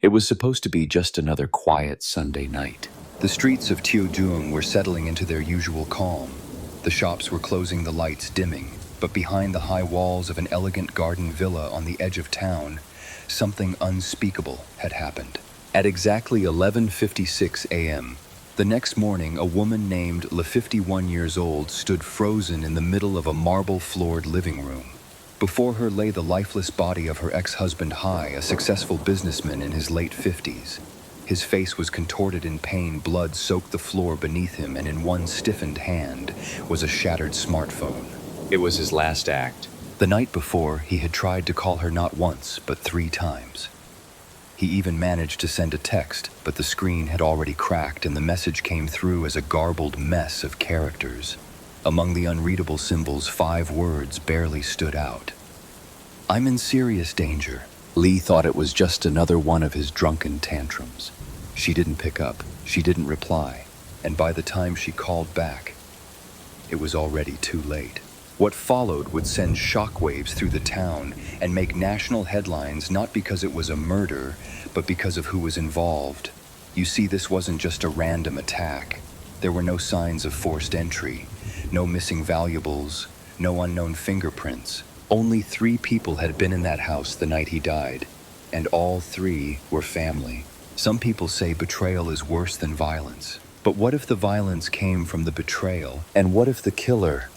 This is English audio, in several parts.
It was supposed to be just another quiet Sunday night. The streets of Teocheung were settling into their usual calm. The shops were closing, the lights dimming, but behind the high walls of an elegant garden villa on the edge of town, something unspeakable had happened. At exactly 11:56 a.m., the next morning, a woman named Le 51 years old stood frozen in the middle of a marble-floored living room. Before her lay the lifeless body of her ex-husband Hai, a successful businessman in his late 50s. His face was contorted in pain, blood soaked the floor beneath him, and in one stiffened hand was a shattered smartphone. It was his last act. The night before, he had tried to call her not once, but 3 times. He even managed to send a text, but the screen had already cracked and the message came through as a garbled mess of characters. Among the unreadable symbols, 5 words barely stood out. "I'm in serious danger." Lee thought it was just another one of his drunken tantrums. She didn't pick up, she didn't reply, and by the time she called back, it was already too late. What followed would send shockwaves through the town and make national headlines, not because it was a murder, but because of who was involved. You see, this wasn't just a random attack. There were no signs of forced entry, no missing valuables, no unknown fingerprints. Only 3 people had been in that house the night he died, and all 3 were family. Some people say betrayal is worse than violence. But what if the violence came from the betrayal? And what if the killer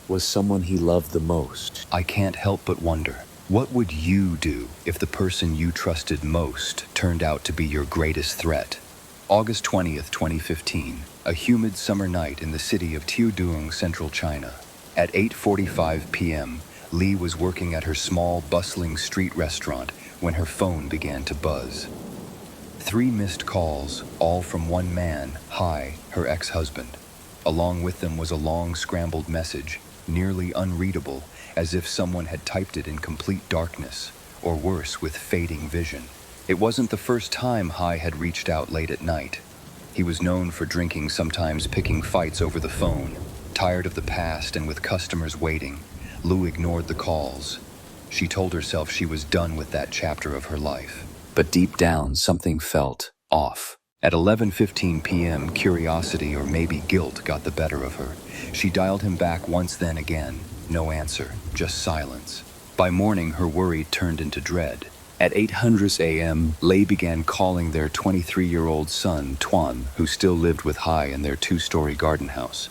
Was someone he loved the most? I can't help but wonder, what would you do if the person you trusted most turned out to be your greatest threat? August 20th, 2015, a humid summer night in the city of Teocheung, central China. At 8:45 p.m., Lee was working at her small, bustling street restaurant when her phone began to buzz. 3 missed calls, all from one man, Hai, her ex-husband. Along with them was a long, scrambled message, nearly unreadable, as if someone had typed it in complete darkness, or worse, with fading vision. It wasn't the first time Hai had reached out late at night. He was known for drinking, sometimes picking fights over the phone. Tired of the past and with customers waiting, Lou ignored the calls. She told herself she was done with that chapter of her life. But deep down, something felt off. At 11:15 p.m., curiosity or maybe guilt got the better of her. She dialed him back once, then again. No answer, just silence. By morning, her worry turned into dread. At 8:00 a.m., Lei began calling their 23-year-old son, Tuan, who still lived with Hai in their 2-story garden house.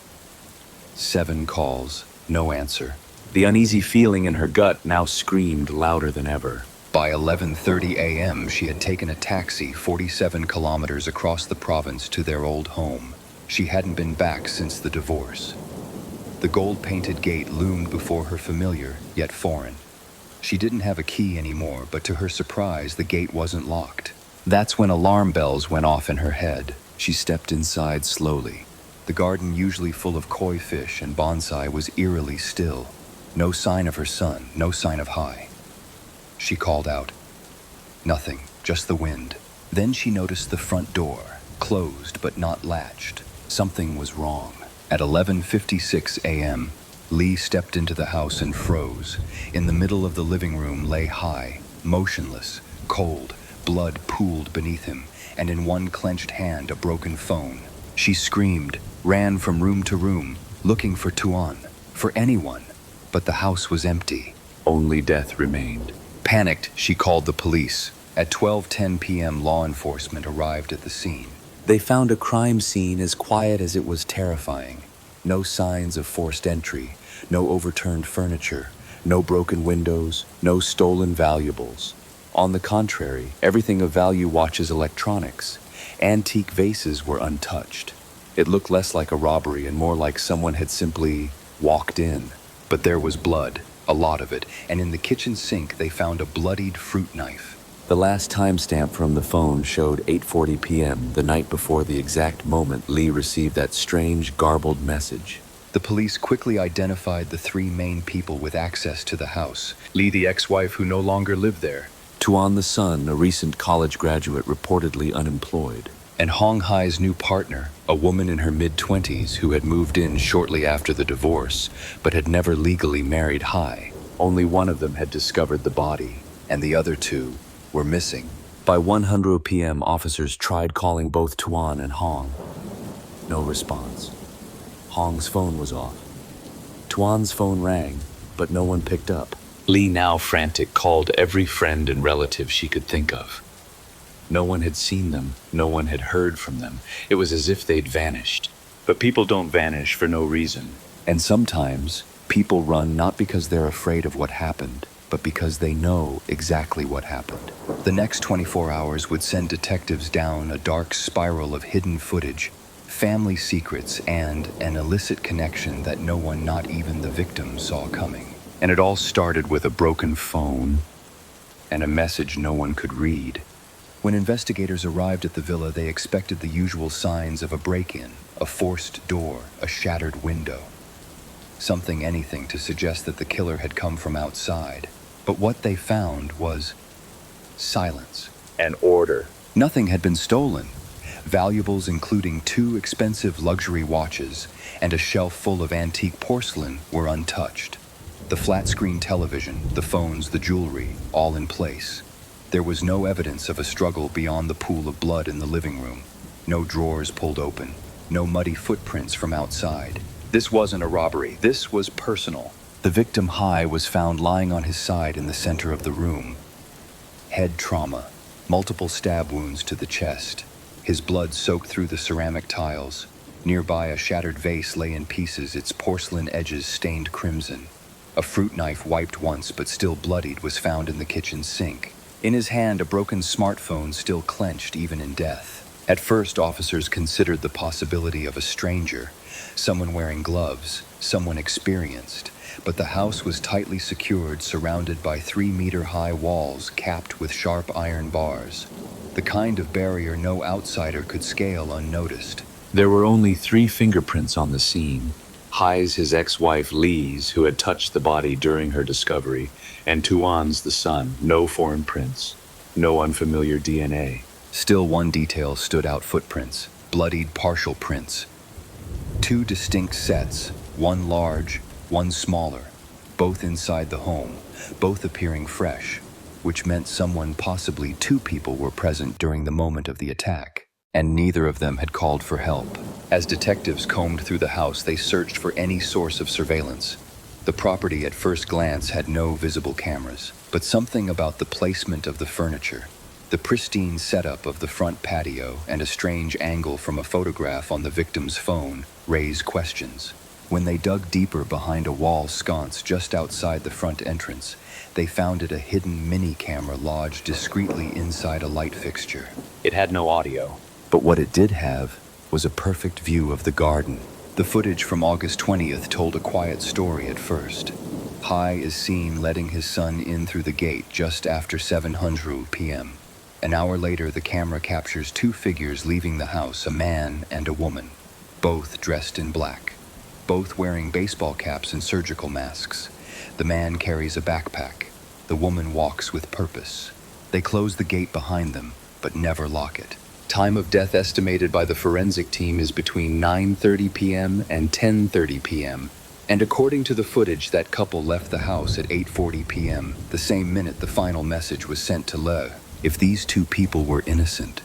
7 calls, no answer. The uneasy feeling in her gut now screamed louder than ever. By 11:30 a.m., she had taken a taxi 47 kilometers across the province to their old home. She hadn't been back since the divorce. The gold-painted gate loomed before her, familiar, yet foreign. She didn't have a key anymore, but to her surprise, the gate wasn't locked. That's when alarm bells went off in her head. She stepped inside slowly. The garden, usually full of koi fish and bonsai, was eerily still. No sign of her son, no sign of Hai. She called out. Nothing, just the wind. Then she noticed the front door, closed but not latched. Something was wrong. At 11:56 a.m., Lee stepped into the house and froze. In the middle of the living room lay Hai, motionless, cold, blood pooled beneath him, and in one clenched hand a broken phone. She screamed, ran from room to room, looking for Tuan, for anyone, but the house was empty. Only death remained. Panicked, she called the police. At 12:10 p.m., law enforcement arrived at the scene. They found a crime scene as quiet as it was terrifying. No signs of forced entry, no overturned furniture, no broken windows, no stolen valuables. On the contrary, everything of value, watches, electronics, antique vases, were untouched. It looked less like a robbery and more like someone had simply walked in. But there was blood, a lot of it, and in the kitchen sink they found a bloodied fruit knife. The last timestamp from the phone showed 8:40 p.m., the night before the exact moment Lee received that strange, garbled message. The police quickly identified the 3 main people with access to the house. Lee, the ex-wife who no longer lived there. Tuan, the son, a recent college graduate reportedly unemployed. And Hong Hai's new partner, a woman in her mid-20s who had moved in shortly after the divorce, but had never legally married Hai. Only one of them had discovered the body, and the other 2 were missing. By 100 p.m., officers tried calling both Tuan and Hong. No response. Hong's phone was off. Tuan's phone rang, but no one picked up. Lee, now frantic, called every friend and relative she could think of. No one had seen them. No one had heard from them. It was as if they'd vanished. But people don't vanish for no reason. And sometimes, people run not because they're afraid of what happened, but because they know exactly what happened. The next 24 hours would send detectives down a dark spiral of hidden footage, family secrets, and an illicit connection that no one, not even the victim, saw coming. And it all started with a broken phone and a message no one could read. When investigators arrived at the villa, they expected the usual signs of a break-in, a forced door, a shattered window. Anything to suggest that the killer had come from outside. But what they found was silence. And order. Nothing had been stolen. Valuables including 2 expensive luxury watches and a shelf full of antique porcelain were untouched. The flat-screen television, the phones, the jewelry, all in place. There was no evidence of a struggle beyond the pool of blood in the living room. No drawers pulled open. No muddy footprints from outside. This wasn't a robbery. This was personal. The victim, Hai, was found lying on his side in the center of the room. Head trauma. Multiple stab wounds to the chest. His blood soaked through the ceramic tiles. Nearby, a shattered vase lay in pieces, its porcelain edges stained crimson. A fruit knife, wiped once but still bloodied, was found in the kitchen sink. In his hand, a broken smartphone still clenched even in death. At first, officers considered the possibility of a stranger, someone wearing gloves, someone experienced. But the house was tightly secured, surrounded by 3-meter-high walls capped with sharp iron bars. The kind of barrier no outsider could scale unnoticed. There were only 3 fingerprints on the scene. Hai's, his ex-wife Lee's, who had touched the body during her discovery, and Tuan's, the son. No foreign prints. No unfamiliar DNA. Still, one detail stood out: footprints. Bloodied partial prints. 2 distinct sets, one large, one smaller, both inside the home, both appearing fresh, which meant someone, possibly 2 people, were present during the moment of the attack, and neither of them had called for help. As detectives combed through the house, they searched for any source of surveillance. The property at first glance had no visible cameras, but something about the placement of the furniture, the pristine setup of the front patio, and a strange angle from a photograph on the victim's phone raised questions. When they dug deeper behind a wall sconce just outside the front entrance, they found a hidden mini-camera lodged discreetly inside a light fixture. It had no audio. But what it did have was a perfect view of the garden. The footage from August 20th told a quiet story at first. Hai is seen letting his son in through the gate just after 700 p.m. An hour later, the camera captures 2 figures leaving the house, a man and a woman, both dressed in black, both wearing baseball caps and surgical masks. The man carries a backpack. The woman walks with purpose. They close the gate behind them, but never lock it. Time of death estimated by the forensic team is between 9:30 p.m. and 10:30 p.m. And according to the footage, that couple left the house at 8:40 p.m., the same minute the final message was sent to Le. If these 2 people were innocent,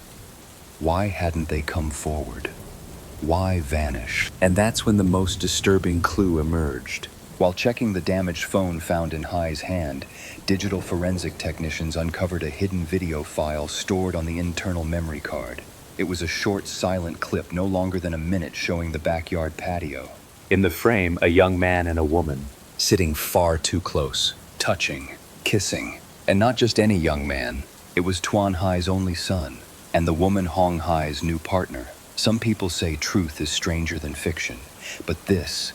why hadn't they come forward? Why vanish? And that's when the most disturbing clue emerged. While checking the damaged phone found in Hai's hand, digital forensic technicians uncovered a hidden video file stored on the internal memory card. It was a short, silent clip, no longer than a minute, showing the backyard patio. In the frame, a young man and a woman, Sitting far too close, touching, kissing. And not just any young man. It was Tuan Hai's only son, and the woman Hong Hai's new partner. Some people say truth is stranger than fiction, but this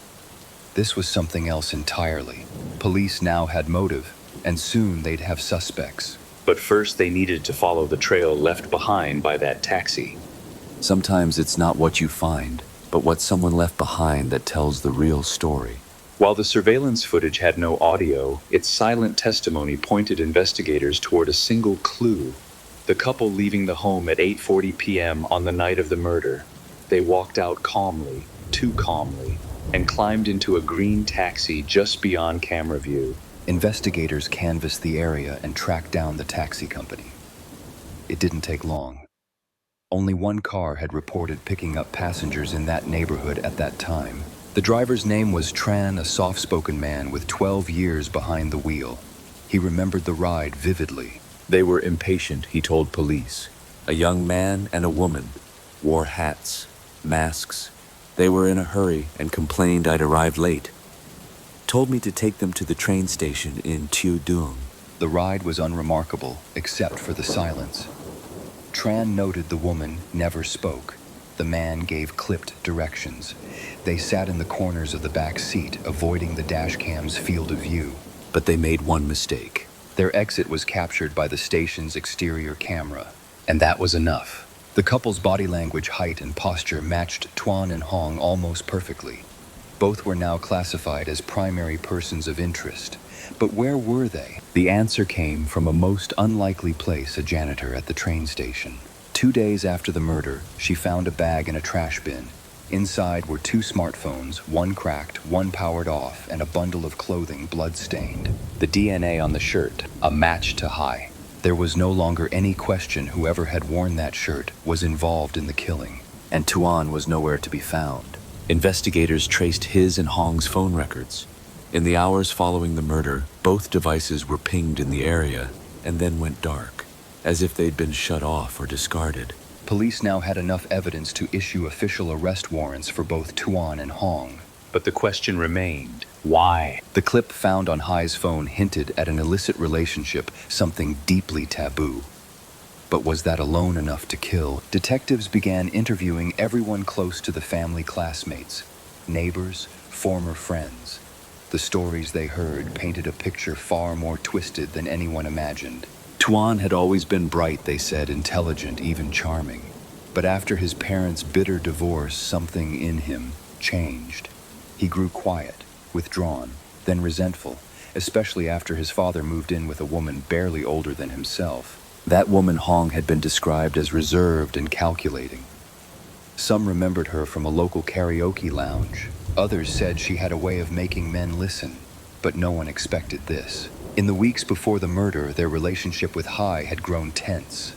was something else entirely. Police now had motive, and soon they'd have suspects. but first they needed to follow the trail left behind by that taxi. Sometimes it's not what you find, but what someone left behind that tells the real story. While the surveillance footage had no audio, its silent testimony pointed investigators toward a single clue: the couple leaving the home at 8:40 p.m. on the night of the murder. They walked out calmly, too calmly, and climbed into a green taxi just beyond camera view. Investigators canvassed the area and tracked down the taxi company. it didn't take long. Only one car had reported picking up passengers in that neighborhood at that time. The driver's name was Tran, a soft-spoken man with 12 years behind the wheel. He remembered the ride vividly. They were impatient, he told police. A young man and a woman wore hats, masks. They were in a hurry and complained I'd arrived late. Told me to take them to the train station in Chiudong. The ride was unremarkable, except for the silence. Tran noted the woman never spoke. The man gave clipped directions. They sat in the corners of the back seat, avoiding the dashcam's field of view. But they made one mistake. Their exit was captured by the station's exterior camera, and that was enough. The couple's body language, height, and posture matched Tuan and Hong almost perfectly. Both were now classified as primary persons of interest. But where were they? The answer came from a most unlikely place, a janitor at the train station. 2 days after the murder, she found a bag in a trash bin. Inside were 2 smartphones, one cracked, one powered off, and a bundle of clothing blood-stained. The DNA on the shirt, a match to Hai. There was no longer any question whoever had worn that shirt was involved in the killing. And Tuan was nowhere to be found. Investigators traced his and Hong's phone records. In the hours following the murder, both devices were pinged in the area and then went dark, as if they'd been shut off or discarded. Police now had enough evidence to issue official arrest warrants for both Tuan and Hong. But the question remained, why? The clip found on Hai's phone hinted at an illicit relationship, something deeply taboo. But was that alone enough to kill? Detectives began interviewing everyone close to the family, classmates, neighbors, former friends. The stories they heard painted a picture far more twisted than anyone imagined. Tuan had always been bright, they said, intelligent, even charming. But after his parents' bitter divorce, something in him changed. He grew quiet, withdrawn, then resentful, especially after his father moved in with a woman barely older than himself. That woman, Hong, had been described as reserved and calculating. Some remembered her from a local karaoke lounge. Others said she had a way of making men listen, but no one expected this. In the weeks before the murder, their relationship with Hai had grown tense.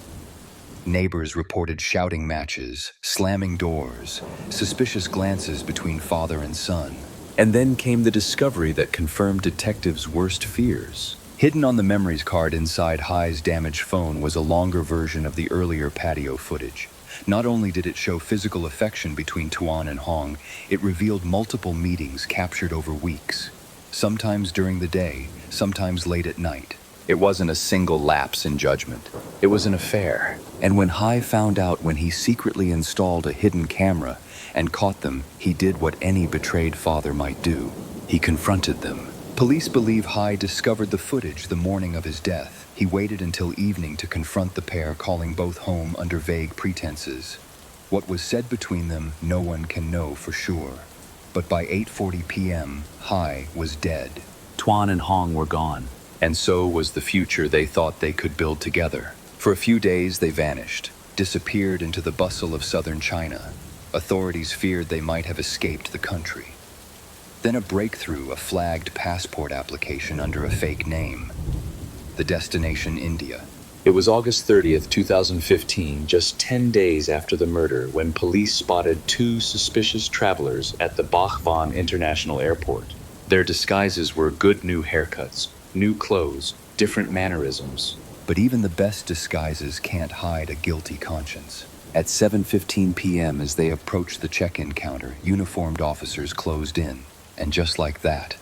Neighbors reported shouting matches, slamming doors, suspicious glances between father and son. And then came the discovery that confirmed detectives' worst fears. Hidden on the memories card inside Hai's damaged phone was a longer version of the earlier patio footage. Not only did it show physical affection between Tuan and Hong, it revealed multiple meetings captured over weeks. Sometimes during the day, sometimes late at night. It wasn't a single lapse in judgment. It was an affair. And when Hai found out, when he secretly installed a hidden camera and caught them, he did what any betrayed father might do. He confronted them. Police believe Hai discovered the footage the morning of his death. He waited until evening to confront the pair, calling both home under vague pretenses. What was said between them, no one can know for sure. But by 8:40 p.m., Hai was dead. Tuan and Hong were gone. And so was the future they thought they could build together. For a few days they vanished, disappeared into the bustle of southern China. Authorities feared they might have escaped the country. Then a breakthrough, a flagged passport application under a fake name. The destination, India. It was August 30th, 2015, just 10 days after the murder, when police spotted 2 suspicious travelers at the Baghvan International Airport. Their disguises were good new haircuts, new clothes, different mannerisms. But even the best disguises can't hide a guilty conscience. At 7:15 p.m., As they approached the check-in counter, uniformed officers closed in. And just like that,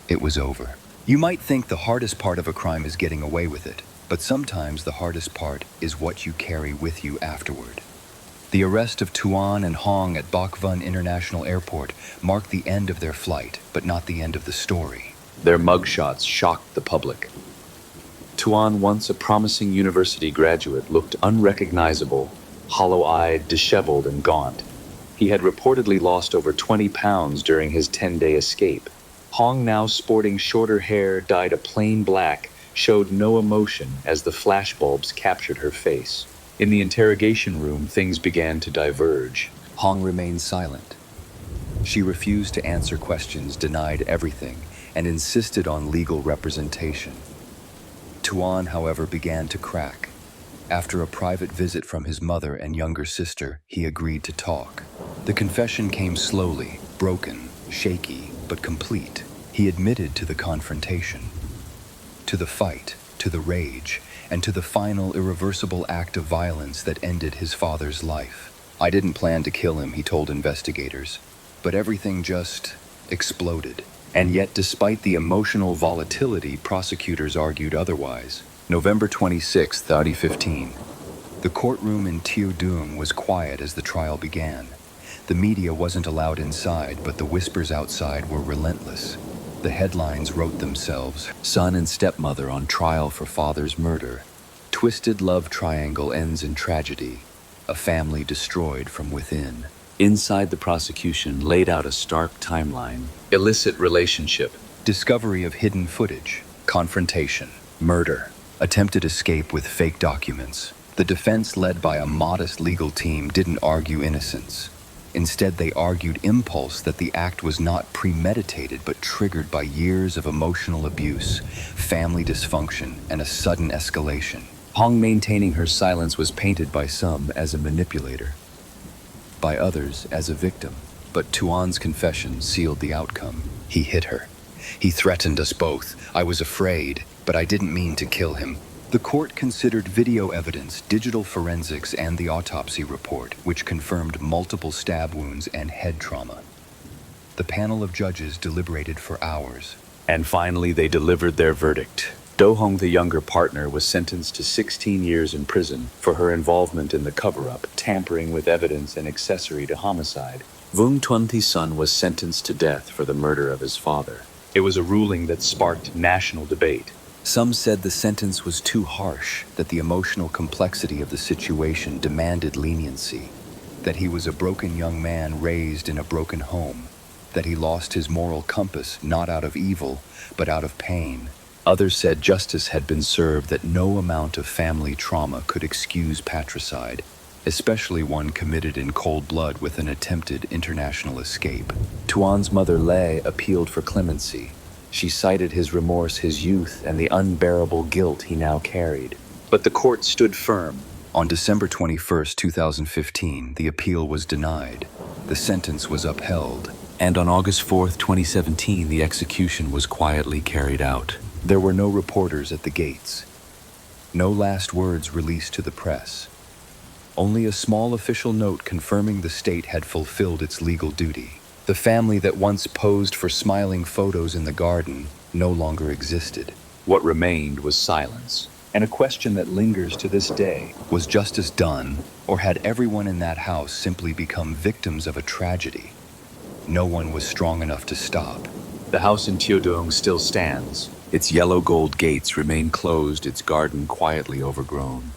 it was over. You might think the hardest part of a crime is getting away with it, but sometimes the hardest part is what you carry with you afterward. The arrest of Tuan and Hong at Baghvan International Airport marked the end of their flight, but not the end of the story. Their mugshots shocked the public. Tuan, once a promising university graduate, looked unrecognizable, hollow-eyed, disheveled, and gaunt. He had reportedly lost over 20 pounds during his 10-day escape. Hong, now sporting shorter hair dyed a plain black, showed no emotion as the flashbulbs captured her face. In the interrogation room, things began to diverge. Hong remained silent. She refused to answer questions, denied everything, and insisted on legal representation. Tuan, however, began to crack. After a private visit from his mother and younger sister, he agreed to talk. The confession came slowly, broken, shaky, but complete. He admitted to the confrontation, to the fight, to the rage, and to the final irreversible act of violence that ended his father's life. "I didn't plan to kill him," he told investigators, "but everything just exploded." And yet, despite the emotional volatility, prosecutors argued otherwise. November 26, 2015. The courtroom in Teodung was quiet as the trial began. The media wasn't allowed inside, but the whispers outside were relentless. The headlines wrote themselves: "Son and stepmother on trial for father's murder. Twisted love triangle ends in tragedy. A family destroyed from within." Inside, the prosecution laid out a stark timeline. Illicit relationship. Discovery of hidden footage. Confrontation. Murder. Attempted escape with fake documents. The defense, led by a modest legal team, didn't argue innocence. Instead, they argued impulse, that the act was not premeditated but triggered by years of emotional abuse, family dysfunction, and a sudden escalation. Hong maintaining her silence was painted by some as a manipulator, by others as a victim. But Tuan's confession sealed the outcome. "He hit her. He threatened us both. I was afraid, but I didn't mean to kill him." The court considered video evidence, digital forensics, and the autopsy report, which confirmed multiple stab wounds and head trauma. The panel of judges deliberated for hours. And finally, they delivered their verdict. Do Hong, the younger partner, was sentenced to 16 years in prison for her involvement in the cover-up, tampering with evidence, and accessory to homicide. Vung Tuan, the son, was sentenced to death for the murder of his father. It was a ruling that sparked national debate. Some said the sentence was too harsh, that the emotional complexity of the situation demanded leniency, that he was a broken young man raised in a broken home, that he lost his moral compass not out of evil, but out of pain. Others said justice had been served, that no amount of family trauma could excuse patricide, especially one committed in cold blood with an attempted international escape. Tuan's mother, Lei, appealed for clemency. She cited his remorse, his youth, and the unbearable guilt he now carried. But the court stood firm. On December 21, 2015, the appeal was denied. The sentence was upheld. And on August 4, 2017, the execution was quietly carried out. There were no reporters at the gates. No last words released to the press. Only a small official note confirming the state had fulfilled its legal duty. The family that once posed for smiling photos in the garden no longer existed. What remained was silence, and a question that lingers to this day. Was justice done, or had everyone in that house simply become victims of a tragedy? No one was strong enough to stop. The house in Teodung still stands. Its yellow gold gates remain closed, its garden quietly overgrown.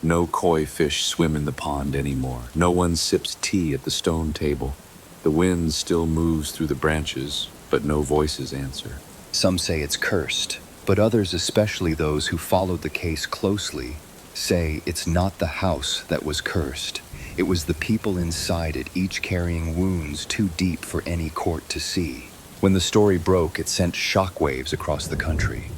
No koi fish swim in the pond anymore. No one sips tea at the stone table. The wind still moves through the branches, but no voices answer. Some say it's cursed, but others, especially those who followed the case closely, say it's not the house that was cursed. It was the people inside it, each carrying wounds too deep for any court to see. When the story broke, it sent shockwaves across the country.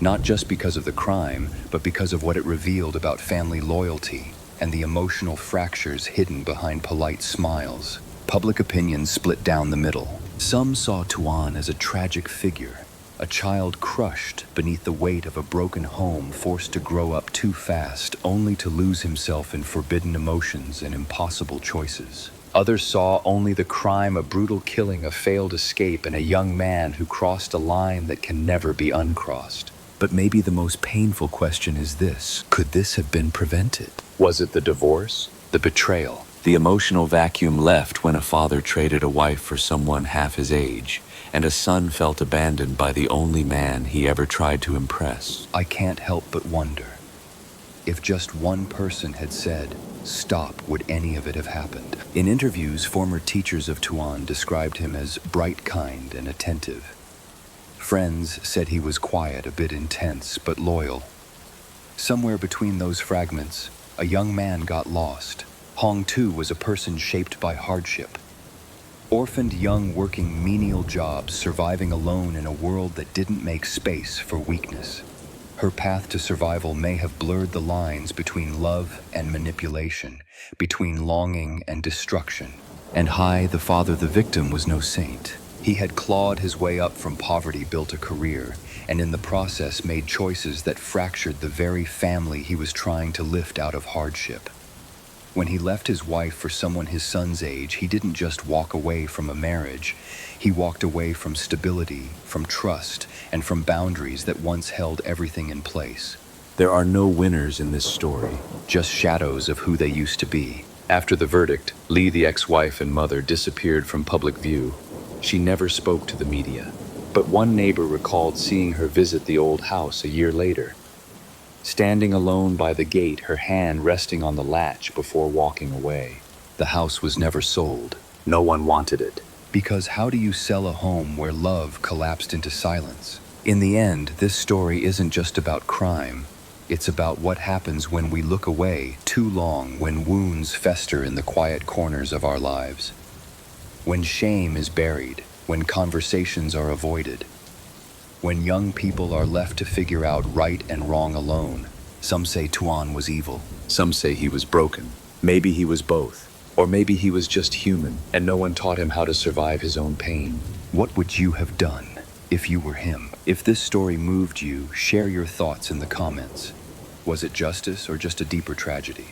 Not just because of the crime, but because of what it revealed about family loyalty and the emotional fractures hidden behind polite smiles. Public opinion split down the middle. Some saw Tuan as a tragic figure, a child crushed beneath the weight of a broken home, forced to grow up too fast, only to lose himself in forbidden emotions and impossible choices. Others saw only the crime, a brutal killing, a failed escape, and a young man who crossed a line that can never be uncrossed. But maybe the most painful question is this: could this have been prevented? Was it the divorce? The betrayal? The emotional vacuum left when a father traded a wife for someone half his age, and a son felt abandoned by the only man he ever tried to impress? I can't help but wonder, if just one person had said, "Stop," would any of it have happened? In interviews, former teachers of Tuan described him as bright, kind, and attentive. Friends said he was quiet, a bit intense, but loyal. Somewhere between those fragments, a young man got lost. Hong, too, was a person shaped by hardship. Orphaned young, working menial jobs, surviving alone in a world that didn't make space for weakness. Her path to survival may have blurred the lines between love and manipulation, between longing and destruction. And Hai, the father, the victim, was no saint. He had clawed his way up from poverty, built a career, and in the process made choices that fractured the very family he was trying to lift out of hardship. When he left his wife for someone his son's age, he didn't just walk away from a marriage. He walked away from stability, from trust, and from boundaries that once held everything in place. There are no winners in this story. Just shadows of who they used to be. After the verdict, Lee, the ex-wife and mother, disappeared from public view. She never spoke to the media, but one neighbor recalled seeing her visit the old house a year later, standing alone by the gate, her hand resting on the latch before walking away. The house was never sold. No one wanted it. Because how do you sell a home where love collapsed into silence? In the end, this story isn't just about crime. It's about what happens when we look away too long, when wounds fester in the quiet corners of our lives, when shame is buried, when conversations are avoided, when young people are left to figure out right and wrong alone. Some say Tuan was evil. Some say he was broken. Maybe he was both. Or maybe he was just human, and no one taught him how to survive his own pain. What would you have done if you were him? If this story moved you, share your thoughts in the comments. Was it justice or just a deeper tragedy?